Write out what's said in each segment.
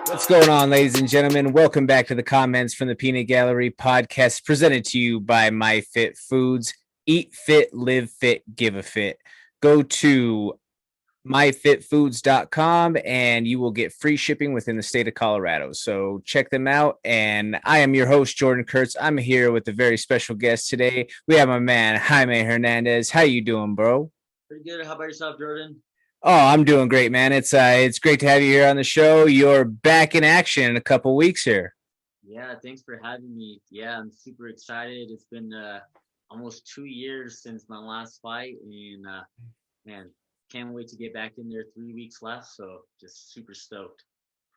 What's going on, ladies and gentlemen? Welcome back to the Comments from the Peanut Gallery podcast, presented to you by My Fit Foods. Eat fit, live fit, give a fit. Go to myfitfoods.com and you will get free shipping within the state of Colorado. So check them out. And I am your host, Jordan Kurtz. I'm here with a very special guest today. We have my man, Jaime Hernandez. How you doing, bro? Pretty good. How about yourself, Jordan? Oh, I'm doing great, man. It's great to have you here on the show. You're back in action in a couple weeks here. Yeah, thanks for having me. Yeah, I'm super excited. It's been almost 2 years since my last fight, and man, can't wait to get back in there. 3 weeks left, so just super stoked.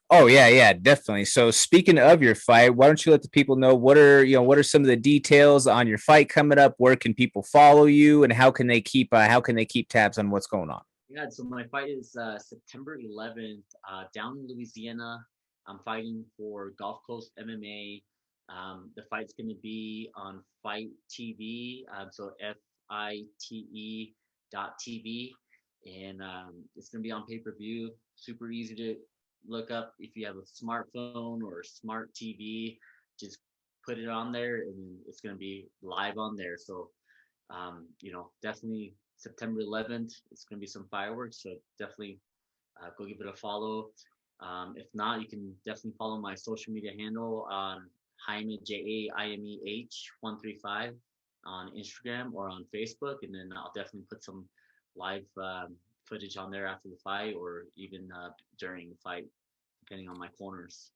Oh yeah, definitely. So speaking of your fight, why don't you let the people know what are some of the details on your fight coming up? Where can people follow you, and how can they keep tabs on what's going on? Yeah, so my fight is September 11th down in Louisiana. I'm fighting for Gulf Coast MMA. The fight's going to be on Fight TV, so FITE.TV, and it's going to be on pay-per-view. Super easy to look up if you have a smartphone or a smart TV. Just put it on there, and it's going to be live on there. So definitely September 11th. It's going to be some fireworks, so definitely go give it a follow. If not, you can definitely follow my social media handle on Jaime JAIMEH135 on Instagram or on Facebook, and then I'll definitely put some live footage on there after the fight or even during the fight, depending on my corners.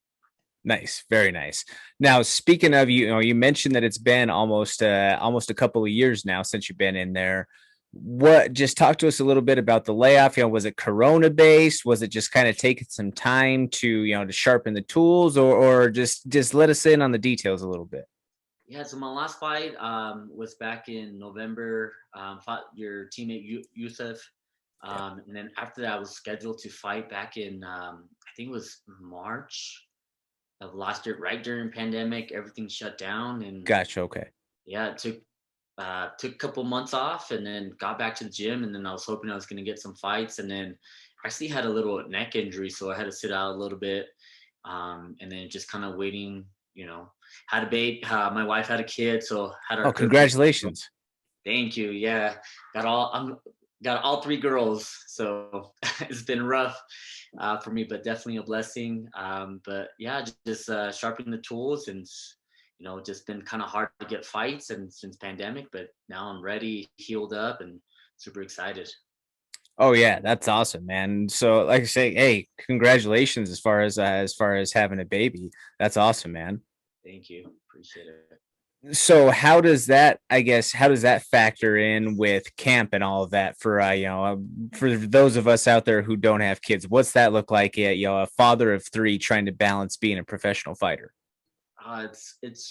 Nice, very nice. Now, speaking of you mentioned that it's been almost a couple of years now since you've been in there. What just talk to us a little bit about the layoff? Was it Corona based? Was it just kind of taking some time to sharpen the tools, or just let us in on the details a little bit? Yeah, so my last fight was back in November. Fought your teammate Yusuf, and then after that, I was scheduled to fight back in I think it was March of last year, right during pandemic. Everything shut down, and Gotcha. Okay. yeah, it took a couple months off, and then got back to the gym, and then I was hoping I was going to get some fights, and then I actually had a little neck injury, so I had to sit out a little bit, and then just kind of waiting. Had a baby. My wife had a kid, so had Oh, our third. congratulations. Thank you. Yeah, got all three girls, so it's been rough for me, but definitely a blessing. But yeah, just sharpening the tools, and just been kind of hard to get fights and since pandemic, but now I'm ready, healed up, and super excited. Oh yeah, that's awesome, man. So, like I say, hey, congratulations as far as having a baby. That's awesome, man. Thank you, appreciate it. So how does that factor in with camp and all of that for those of us out there who don't have kids? What's that look like? A father of three trying to balance being a professional fighter. It's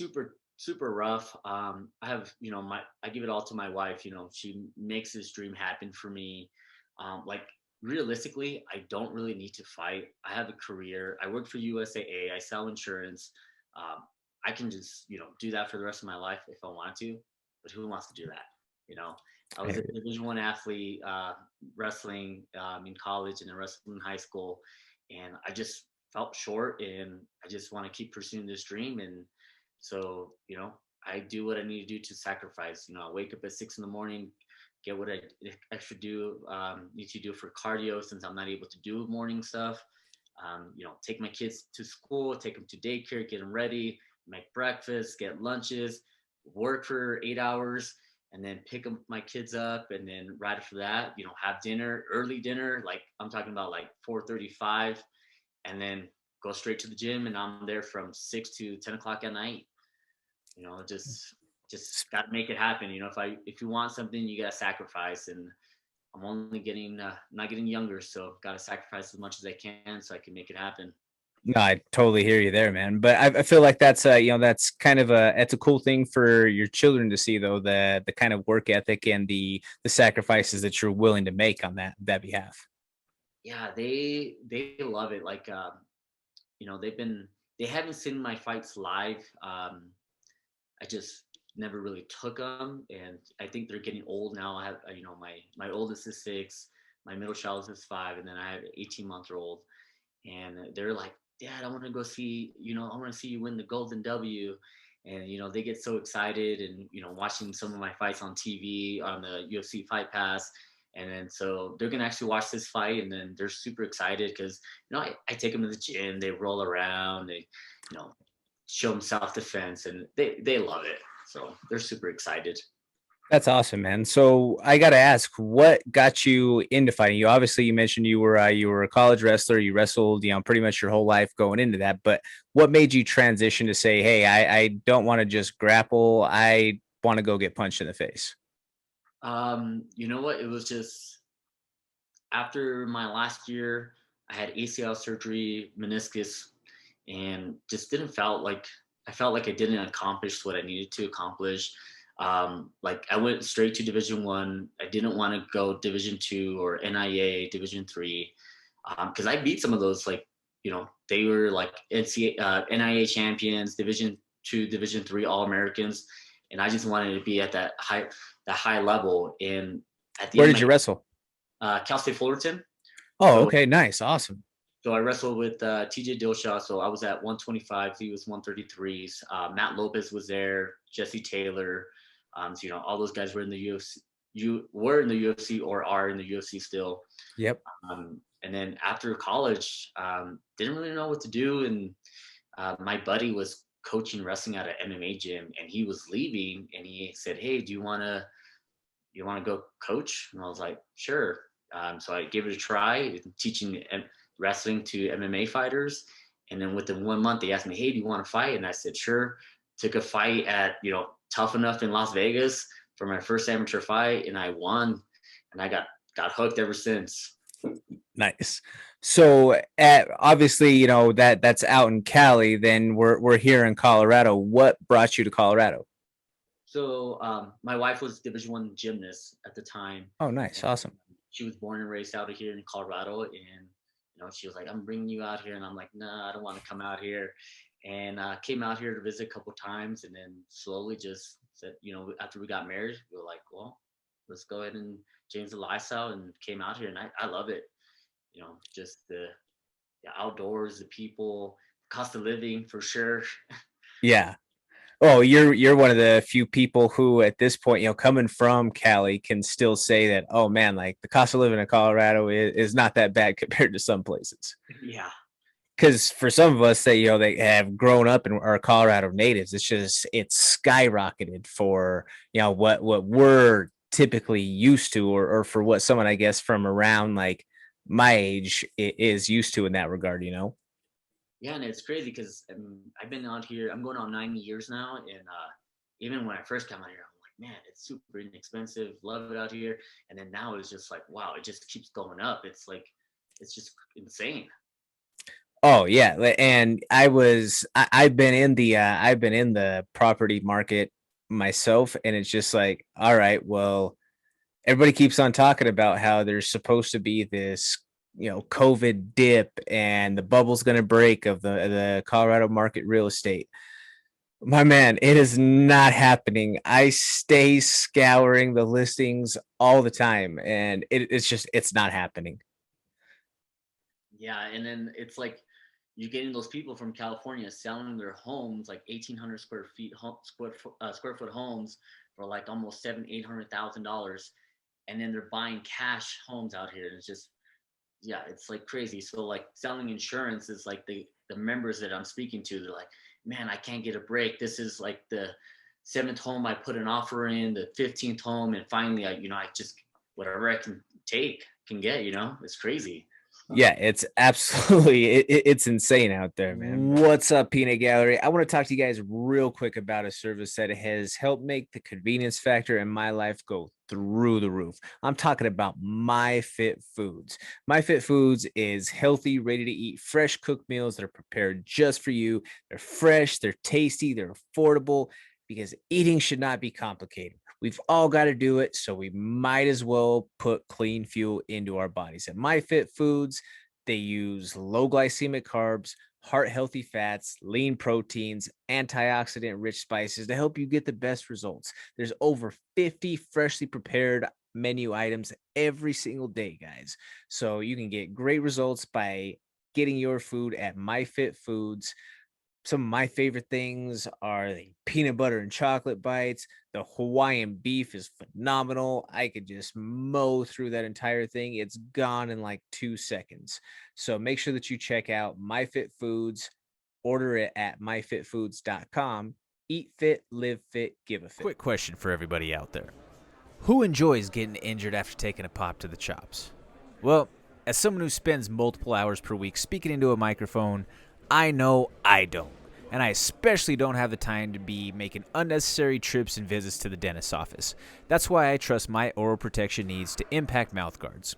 super rough. I have my I give it all to my wife. She makes this dream happen for me. Like realistically, I don't really need to fight. I have a career. I work for USAA. I sell insurance. Um, I can just do that for the rest of my life if I want to. But who wants to do that? You know, I was a Division 1 athlete, wrestling in college and then wrestling in high school, and I just felt short, and I just want to keep pursuing this dream. And so I do what I need to do to sacrifice. I wake up at 6 in the morning, get what I extra need to do for cardio since I'm not able to do morning stuff. Take my kids to school, take them to daycare, get them ready, make breakfast, get lunches, work for 8 hours, and then pick my kids up, and then right after that, have dinner, early dinner, like I'm talking about like 4:35, and then go straight to the gym, and I'm there from 6 to 10 o'clock at night. Just got to make it happen. If you want something, you got to sacrifice, and I'm only getting not getting younger, so got to sacrifice as much as I can so I can make it happen. No, I totally hear you there, man. But I feel like that's kind of it's a cool thing for your children to see, though, the kind of work ethic and the sacrifices that you're willing to make on that behalf. Yeah, they love it. Like they haven't seen my fights live. I just never really took them, and I think they're getting old now. I have my oldest is 6, my middle child is 5, and then I have an 18-month old, and they're like Dad, I want to go see, I want to see you win the Golden W. And, they get so excited and, watching some of my fights on TV on the UFC Fight Pass. And then so they're going to actually watch this fight and then they're super excited because, I take them to the gym, they roll around, they, you know, show them self defense and they love it. So they're super excited. That's awesome, man. So I got to ask, what got you into fighting? You mentioned you were a college wrestler. You wrestled, pretty much your whole life going into that. But what made you transition to say, "Hey, I don't want to just grapple. I want to go get punched in the face." You know what? It was just after my last year, I had ACL surgery, meniscus, and just didn't felt like I felt like I didn't accomplish what I needed to accomplish. Like I went straight to Division 1. I didn't want to go Division 2 or NIA Division 3 because I beat some of those. Like they were like NIA champions, Division 2, Division 3 All Americans, and I just wanted to be at that high level. And at the Where end of did you wrestle? Cal State Fullerton. Oh, So okay, nice, awesome. so I wrestled with TJ Dillashaw. So I was at 125. He was 133s. Matt Lopez was there. Jesse Taylor. So all those guys were in the UFC. You were in the UFC or are in the UFC still. Yep. And then after college, didn't really know what to do. And my buddy was coaching wrestling at an MMA gym, and he was leaving. And he said, "Hey, do you want to go coach?" And I was like, "Sure." So I gave it a try, teaching wrestling to MMA fighters. And then within 1 month, they asked me, "Hey, do you want to fight?" And I said, "Sure." Took a fight at Tough Enough in Las Vegas for my first amateur fight, and I won. And I got hooked ever since. Nice. So obviously, that's out in Cali. Then we're here in Colorado. What brought you to Colorado? So my wife was Division 1 gymnast at the time. Oh, nice, And awesome. she was born and raised out of here in Colorado, and she was like, "I'm bringing you out here," and I'm like, "Nah, I don't want to come out here." And came out here to visit a couple times, and then slowly just said, after we got married, we were like, "Well, let's go ahead and change the lifestyle," and came out here, and I love it. Just the outdoors, the people, cost of living for sure. Yeah. Oh, you're one of the few people who at this point, coming from Cali can still say that, oh man, like the cost of living in Colorado is not that bad compared to some places. Yeah. Because for some of us that they have grown up and are Colorado natives, it's skyrocketed for what we're typically used to, or for what someone I guess from around like my age is used to in that regard. Yeah, and it's crazy because I've been out here. I'm going on 9 years now, and even when I first came out here, I'm like, man, it's super inexpensive. Love it out here. And then now it's just like, wow, it just keeps going up. It's like, it's just insane. Oh yeah, and I've been in the property market myself, and it's just like, all right, well, everybody keeps on talking about how there's supposed to be this COVID dip and the bubble's going to break of the Colorado market real estate. My man, it is not happening. I stay scouring the listings all the time, and it's not happening. Yeah, and then it's like you're getting those people from California selling their homes, like 1,800 square foot homes for like almost $800,000, and then they're buying cash homes out here. And it's just, yeah, it's like crazy. So like selling insurance is like the members that I'm speaking to, they're like, "Man, I can't get a break. This is like the seventh home I put an offer in, the 15th home, and finally I just whatever I can get. It's crazy." Yeah, it's absolutely it's insane out there, man. What's up, Peanut Gallery? I want to talk to you guys real quick about a service that has helped make the convenience factor in my life go through the roof. I'm talking about My Fit Foods. My Fit Foods is healthy, ready to eat, fresh cooked meals that are prepared just for you. They're fresh, they're tasty, they're affordable because eating should not be complicated. We've all got to do it, so we might as well put clean fuel into our bodies. At MyFit Foods, they use low glycemic carbs, heart healthy fats, lean proteins, antioxidant rich spices to help you get the best results. There's over 50 freshly prepared menu items every single day, guys. So you can get great results by getting your food at MyFit Foods. Some of my favorite things are the peanut butter and chocolate bites. The Hawaiian beef is phenomenal. I could just mow through that entire thing. It's gone in like 2 seconds. So make sure that you check out MyFit Foods. Order it at myfitfoods.com. Eat fit, live fit, give a fit. Quick question for everybody out there. Who enjoys getting injured after taking a pop to the chops? Well, as someone who spends multiple hours per week speaking into a microphone, I know I don't. And I especially don't have the time to be making unnecessary trips and visits to the dentist's office. That's why I trust my oral protection needs to Impact Mouthguards.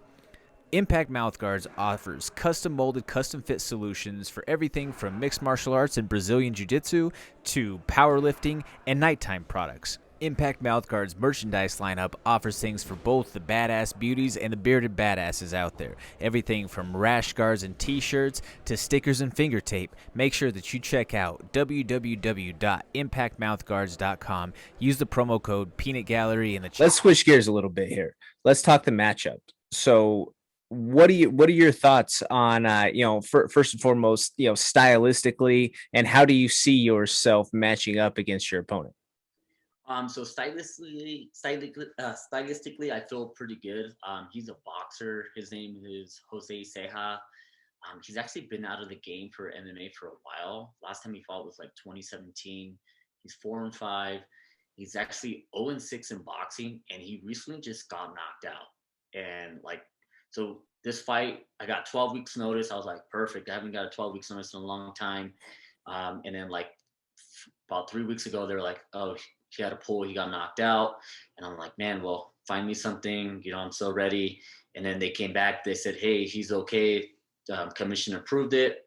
Impact Mouthguards offers custom-molded, custom-fit solutions for everything from mixed martial arts and Brazilian Jiu-Jitsu to powerlifting and nighttime products. Impact Mouthguards merchandise lineup offers things for both the badass beauties and the bearded badasses out there. Everything from rash guards and t-shirts to stickers and finger tape. Make sure that you check out www.impactmouthguards.com. Use the promo code Peanut Gallery in the chat. Let's switch gears a little bit here. Let's talk the matchup. So what are your thoughts on first and foremost, stylistically, and how do you see yourself matching up against your opponent? So stylistically, I feel pretty good. He's a boxer. His name is Jose Ceja. He's actually been out of the game for MMA for a while. Last time he fought was like 2017. He's 4-5. He's actually 0-6 in boxing, and he recently just got knocked out. And so this fight, I got 12 weeks notice. I was like, perfect. I haven't got a 12 weeks notice in a long time. And then about 3 weeks ago, they were like, oh, he had a pull, he got knocked out. And I'm like, man, well, find me something, I'm so ready. And then they came back, they said, hey, he's okay. Commission approved it.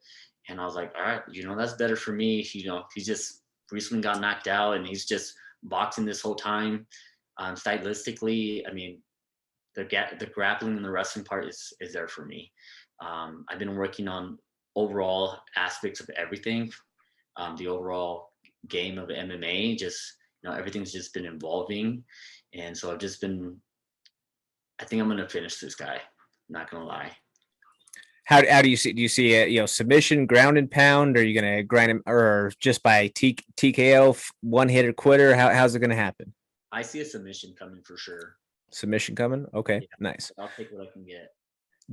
And I was like, all right, that's better for me. He just recently got knocked out and he's just boxing this whole time. Stylistically, I mean, the grappling and the wrestling part is there for me. I've been working on overall aspects of everything. The overall game of MMA, just everything's just been evolving, and so I think I'm gonna finish this guy. I'm not gonna lie. How do you see? Do you see a submission, ground and pound? Or are you gonna grind him, or just by TKO, one hitter quitter? How's it gonna happen? I see a submission coming for sure. Submission coming? Okay, yeah. Nice. I'll take what I can get.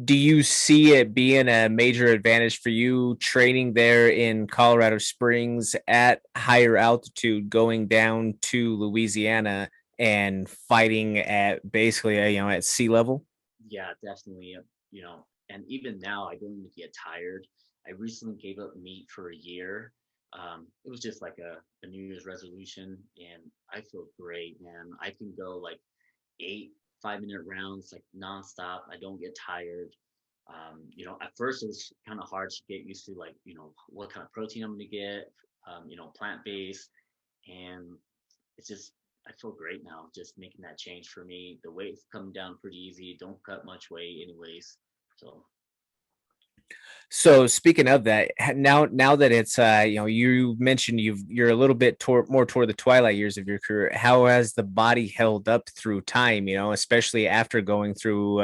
Do you see it being a major advantage for you training there in Colorado Springs at higher altitude, going down to Louisiana and fighting at basically, at sea level? Yeah, definitely. And even now I don't even get tired. I recently gave up meat for a year. It was just like a New Year's resolution, and I feel great, man. I can go like 8 5-minute rounds, like nonstop. I don't get tired. At first it was kind of hard to get used to, what kind of protein I'm going to get, plant-based. And it's just, I feel great now, just making that change for me. The weight's come down pretty easy. Don't cut much weight anyways. So speaking of that, now that it's you mentioned you're a little bit more toward the twilight years of your career. How has the body held up through time? Especially after going through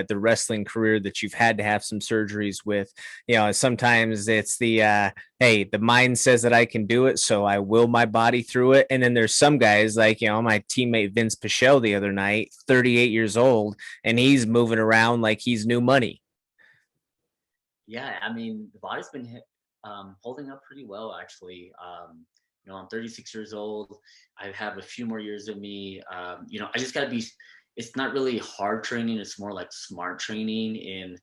the wrestling career that you've had to have some surgeries with. Sometimes it's the hey, the mind says that I can do it, so I will my body through it. And then there's some guys like my teammate Vince Pichel the other night, 38 years old, and he's moving around like he's new money. Yeah, I mean, the body's been holding up pretty well, actually. I'm 36 years old. I have a few more years of me. I just got to be, it's not really hard training. It's more like smart training. And,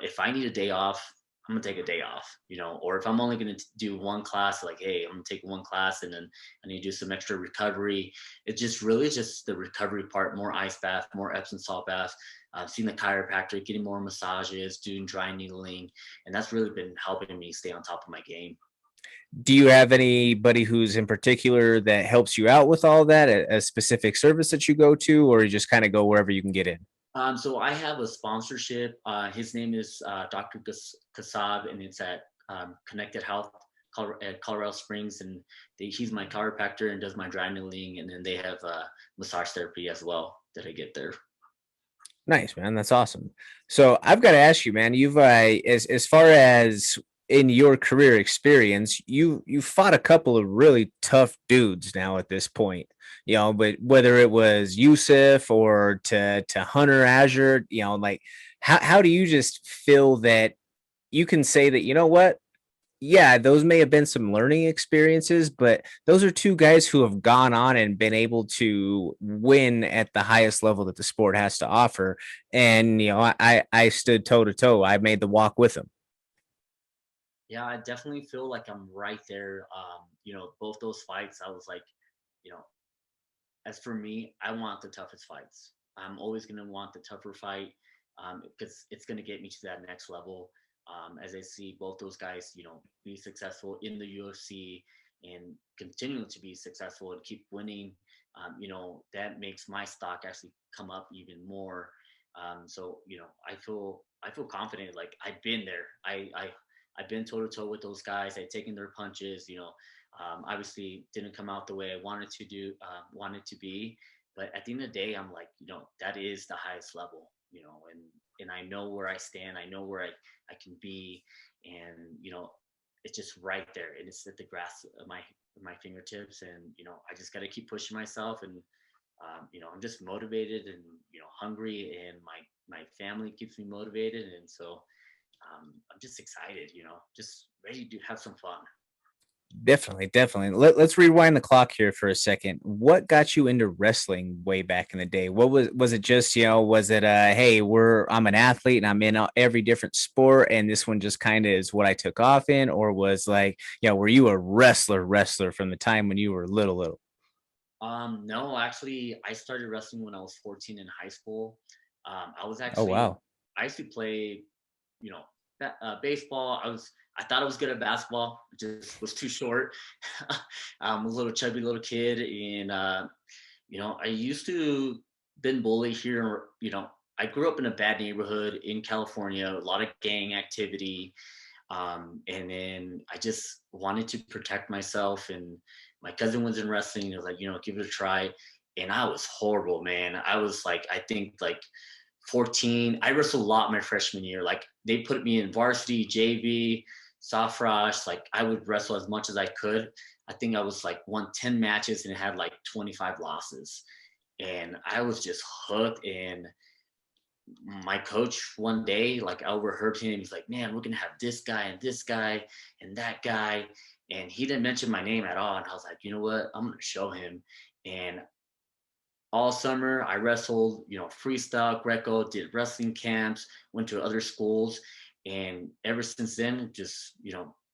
if I need a day off, I'm going to take a day off, or if I'm only going to do one class, like, hey, I'm going to take one class and then I need to do some extra recovery. It's just really just the recovery part, more ice bath, more Epsom salt bath. Seeing the chiropractor, getting more massages, doing dry needling, and that's really been helping me stay on top of my game. Do you have anybody who's in particular that helps you out with all that, a specific service that you go to, or you just kind of go wherever you can get in? So I have a sponsorship. His name is Dr. Kasab, and it's at Connected Health at Colorado Springs, and he's my chiropractor and does my dry needling, and then they have massage therapy as well that I get there. Nice, man. That's awesome. So I've got to ask you, man, you've as far as in your career experience, you fought a couple of really tough dudes now at this point. But whether it was Yusuf or to Hunter Azure, like how do you just feel that you can say that, you know what? Yeah, those may have been some learning experiences, but those are two guys who have gone on and been able to win at the highest level that the sport has to offer. And I stood toe to toe. I made the walk with them. Yeah, I definitely feel like I'm right there. Both those fights, I was like, you know, as for me, I want the toughest fights. I'm always going to want the tougher fight because it's going to get me to that next level. As I see both those guys, be successful in the UFC and continuing to be successful and keep winning, that makes my stock actually come up even more. I feel confident. Like I've been there. I've been toe to toe with those guys. I've taken their punches. Obviously didn't come out the way I wanted to be. But at the end of the day, I'm like, that is the highest level, and I know where I stand. I know where I can be. And, it's just right there. And it's at the grass of my fingertips. And, I just got to keep pushing myself. And, I'm just motivated and, hungry, and my family keeps me motivated. And so I'm just excited, just ready to have some fun. Definitely, definitely. Let's rewind the clock here for a second. What got you into wrestling way back in the day? What was it just, was it hey, I'm an athlete and I'm in every different sport and this one just kind of is what I took off in, or was like, were you a wrestler from the time when you were little? No, actually, I started wrestling when I was 14 in high school. I was Oh actually, wow. I used to play, you know, baseball. I thought I was good at basketball, just was too short. I'm a little chubby little kid, and I used to been bullied here. I grew up in a bad neighborhood in California, a lot of gang activity, and then I just wanted to protect myself. And my cousin was in wrestling. He was like, give it a try. And I was horrible, man. I was like, I think like 14. I wrestled a lot my freshman year. Like they put me in varsity, JV, soft rush. Like I would wrestle as much as I could. I think I was like won 10 matches and had like 25 losses. And I was just hooked. And my coach one day, like I overheard him, he's like, man, we're gonna have this guy and that guy. And he didn't mention my name at all. And I was like, you know what? I'm gonna show him. And all summer I wrestled, freestyle, Greco, did wrestling camps, went to other schools. And ever since then, just,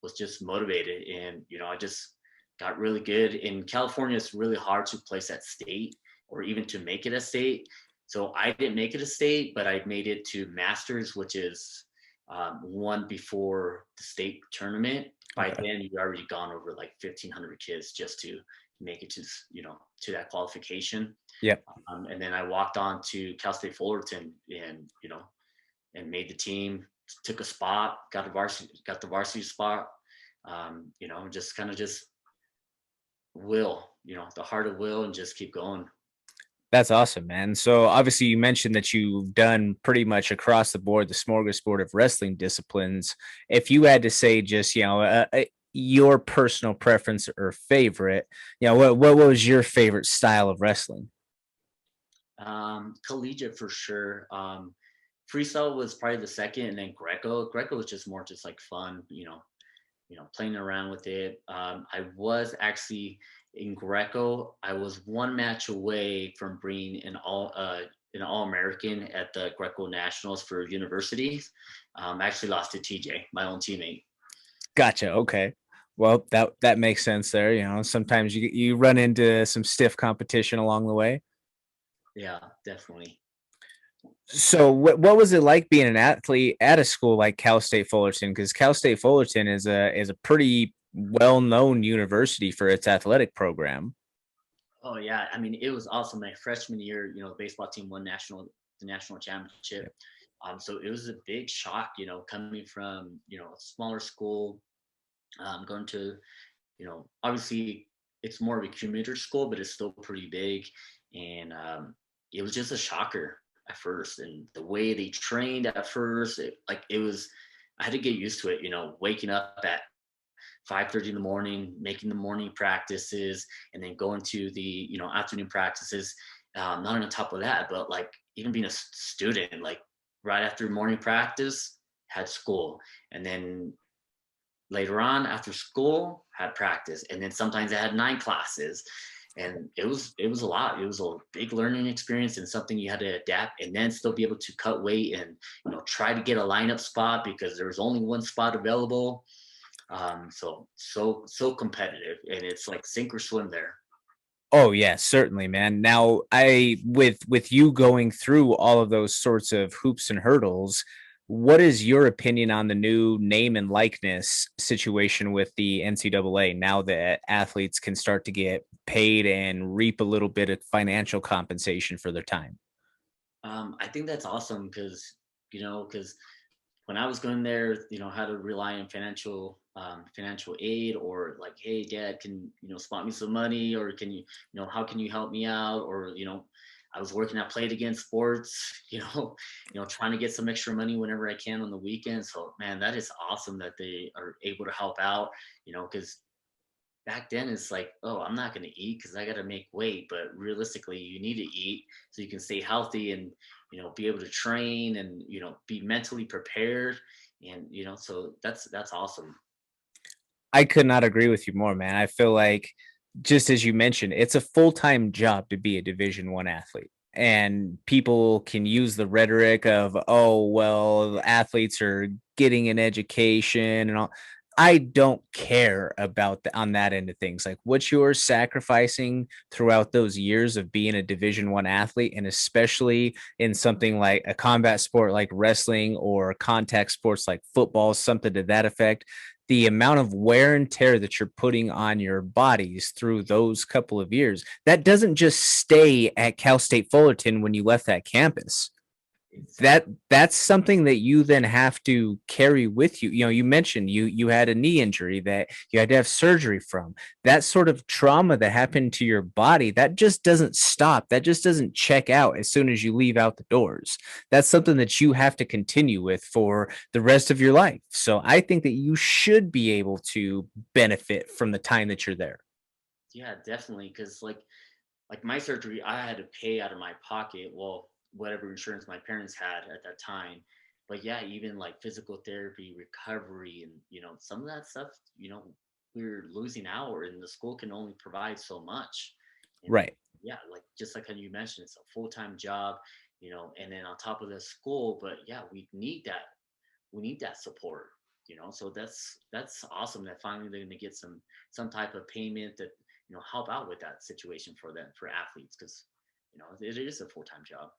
was just motivated. And, I just got really good. In California, it's really hard to place at state or even to make it a state. So I didn't make it a state, but I made it to Masters, which is one before the state tournament. By Okay. then, you've already gone over like 1,500 kids just to make it to, to that qualification. Yep. And then I walked on to Cal State Fullerton, and and made the team. Took a spot, got the varsity spot. Just kind of just will, the heart of will, and just keep going. That's awesome, man. So obviously you mentioned that you've done pretty much across the board the smorgasbord of wrestling disciplines. If you had to say just, your personal preference or favorite, what was your favorite style of wrestling? Collegiate for sure. Freestyle was probably the second, and then Greco. Greco was just more just like fun, playing around with it. I was actually in Greco. I was one match away from being an All American at the Greco Nationals for universities. I actually lost to TJ, my own teammate. Gotcha. Okay. Well, that makes sense there. Sometimes you run into some stiff competition along the way. Yeah, definitely. So what was it like being an athlete at a school like Cal State Fullerton? Because Cal State Fullerton is a pretty well known university for its athletic program. Oh yeah, I mean it was awesome. My freshman year, the baseball team won the national championship. Yep. So it was a big shock, coming from a smaller school, going to obviously it's more of a commuter school, but it's still pretty big, and it was just a shocker. at first, and the way they trained at first, I had to get used to it, waking up at 5:30 in the morning, making the morning practices, and then going to the afternoon practices. Not on top of that, but like even being a student, like right after morning practice, had school, and then later on after school had practice, and then sometimes I had 9 classes, and it was a lot. It was a big learning experience and something you had to adapt, and then still be able to cut weight and try to get a lineup spot because there was only one spot available. So competitive, and it's like sink or swim there. Oh yeah, certainly, man. Now, I with you going through all of those sorts of hoops and hurdles, what is your opinion on the new name and likeness situation with the NCAA now that athletes can start to get paid and reap a little bit of financial compensation for their time? I think that's awesome because when I was going there, had to rely on financial aid, or like, hey, dad, can spot me some money, or can how can you help me out, or I was working at Play It Again Sports, trying to get some extra money whenever I can on the weekends. So man, that is awesome that they are able to help out, because back then it's like, oh, I'm not going to eat because I got to make weight, but realistically you need to eat so you can stay healthy and be able to train and be mentally prepared, and so that's awesome. I could not agree with you more, man. I feel like, just as you mentioned, it's a full-time job to be a Division 1 athlete. And people can use the rhetoric of, oh, well, athletes are getting an education and all. I don't care about on that end of things. Like what you're sacrificing throughout those years of being a Division 1 athlete, and especially in something like a combat sport like wrestling or contact sports like football, something to that effect, the amount of wear and tear that you're putting on your bodies through those couple of years, that doesn't just stay at Cal State Fullerton when you left that campus. Exactly. That's something that you then have to carry with you. You mentioned you had a knee injury that you had to have surgery from. That sort of trauma that happened to your body, that just doesn't stop. That just doesn't check out as soon as you leave out the doors. That's something that you have to continue with for the rest of your life. So I think that you should be able to benefit from the time that you're there. Yeah, definitely, because like my surgery, I had to pay out of my pocket, well, whatever insurance my parents had at that time. But yeah, even like physical therapy, recovery, and some of that stuff, we're losing out, and the school can only provide so much. And Right. yeah, like just like how you mentioned, it's a full-time job, and then on top of the school, but yeah, we need that support. So that's awesome that finally they're going to get some type of payment that help out with that situation for them, for athletes, because it is a full-time job.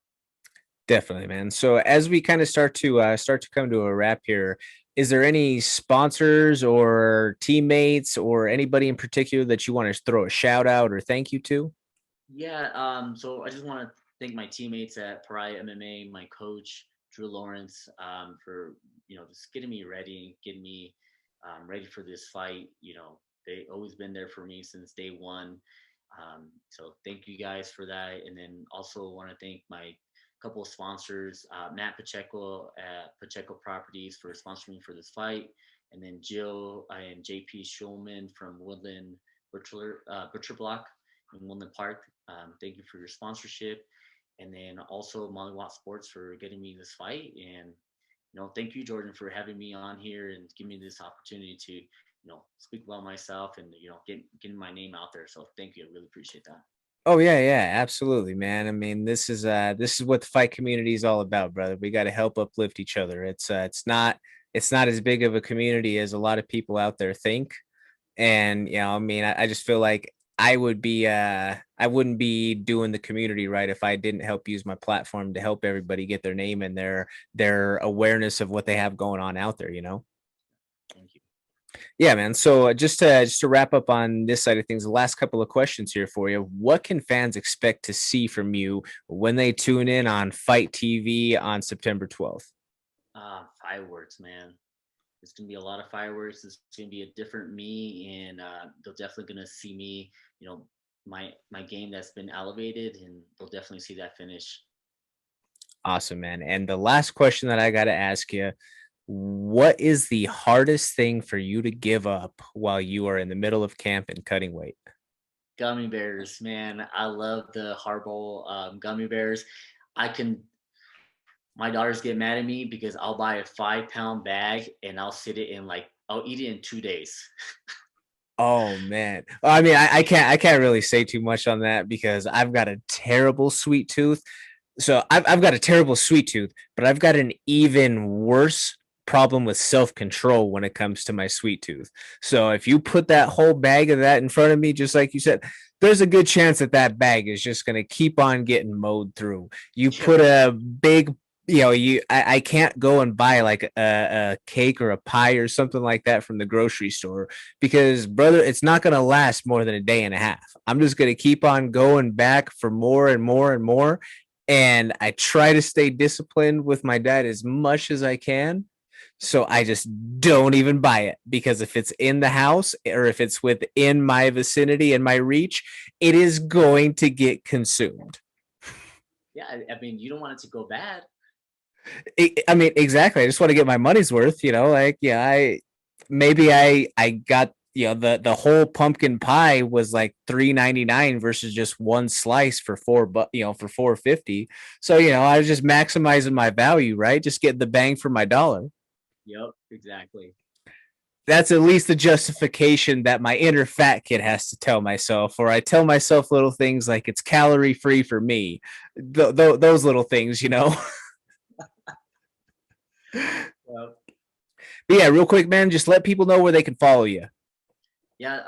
Definitely, man. So as we kind of start to come to a wrap here, is there any sponsors or teammates or anybody in particular that you want to throw a shout out or thank you to? Yeah, so I just want to thank my teammates at Pariah MMA, my coach Drew Lawrence, for just getting me ready, getting me ready for this fight. They always been there for me since day one. So thank you guys for that, and then also want to thank my couple of sponsors, Matt Pacheco at Pacheco Properties for sponsoring for this fight, and then Jill and JP Schulman from Woodland Butcher Block in Woodland Park. Thank you for your sponsorship. And then also Molly Watt Sports for getting me this fight. And, thank you, Jordan, for having me on here and giving me this opportunity to, speak about myself and, getting my name out there. So thank you. I really appreciate that. Oh yeah, yeah, absolutely, man. I mean, this is what the fight community is all about, brother. We got to help uplift each other. It's not as big of a community as a lot of people out there think. And I mean, I just feel like I wouldn't be doing the community right if I didn't help use my platform to help everybody get their name and their awareness of what they have going on out there. Thank you. Yeah, man. So just to wrap up on this side of things, the last couple of questions here for you. What can fans expect to see from you when they tune in on Fight TV on September 12th? Fireworks, man. It's gonna be a lot of fireworks. It's gonna be a different me, and they're definitely gonna see me. My game that's been elevated, and they'll definitely see that finish. Awesome, man. And the last question that I got to ask you, what is the hardest thing for you to give up while you are in the middle of camp and cutting weight? Gummy bears, man. I love the Hardball gummy bears. I can. My daughters get mad at me because I'll buy a 5 pound bag and I'll eat it in 2 days. Oh man. I mean, I can't really say too much on that because I've got a terrible sweet tooth. So I've got a terrible sweet tooth, but I've got an even worse problem with self-control when it comes to my sweet tooth. So if you put that whole bag of that in front of me, just like you said, there's a good chance that that bag is just going to keep on getting mowed through. You put a big, I can't go and buy like a cake or a pie or something like that from the grocery store because, brother, it's not going to last more than a day and a half. I'm just going to keep on going back for more and more and more. And I try to stay disciplined with my diet as much as I can. So I just don't even buy it because if it's in the house or if it's within my vicinity and my reach, it is going to get consumed. Yeah, I mean, you don't want it to go bad. I mean, exactly. I just want to get my money's worth, like, yeah, I got, the whole pumpkin pie was like $3.99 versus just one slice for for $4.50. So, I was just maximizing my value, right? Just getting the bang for my dollar. Yep, exactly. That's at least the justification that my inner fat kid has to tell myself, or I tell myself little things like it's calorie free for me. Those little things. Yep. But yeah, real quick, man, just let people know where they can follow you. Yeah,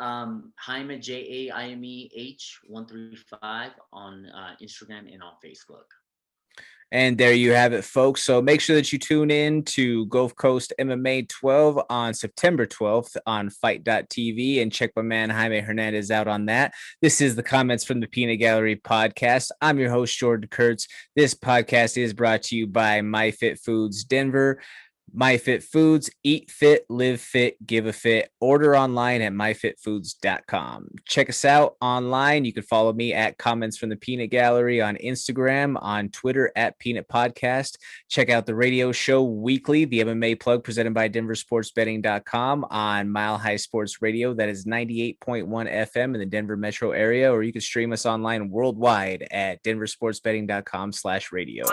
Jaime JAIMEH135 on Instagram and on Facebook. And there you have it, folks. So make sure that you tune in to Gulf Coast MMA 12 on September 12th on fight.tv and check my man Jaime Hernandez out on that. This is the Comments from the Peanut Gallery podcast. I'm your host, Jordan Kurtz. This podcast is brought to you by MyFit Foods Denver. MyFit Foods, eat fit, live fit, give a fit. Order online at myfitfoods.com. Check us out online. You can follow me at Comments from the Peanut Gallery on Instagram, on Twitter at Peanut Podcast. Check out the radio show weekly, the MMA Plug, presented by DenverSportsBetting.com on Mile High Sports Radio. That is 98.1 FM in the Denver metro area, or you can stream us online worldwide at DenverSportsBetting.com/radio.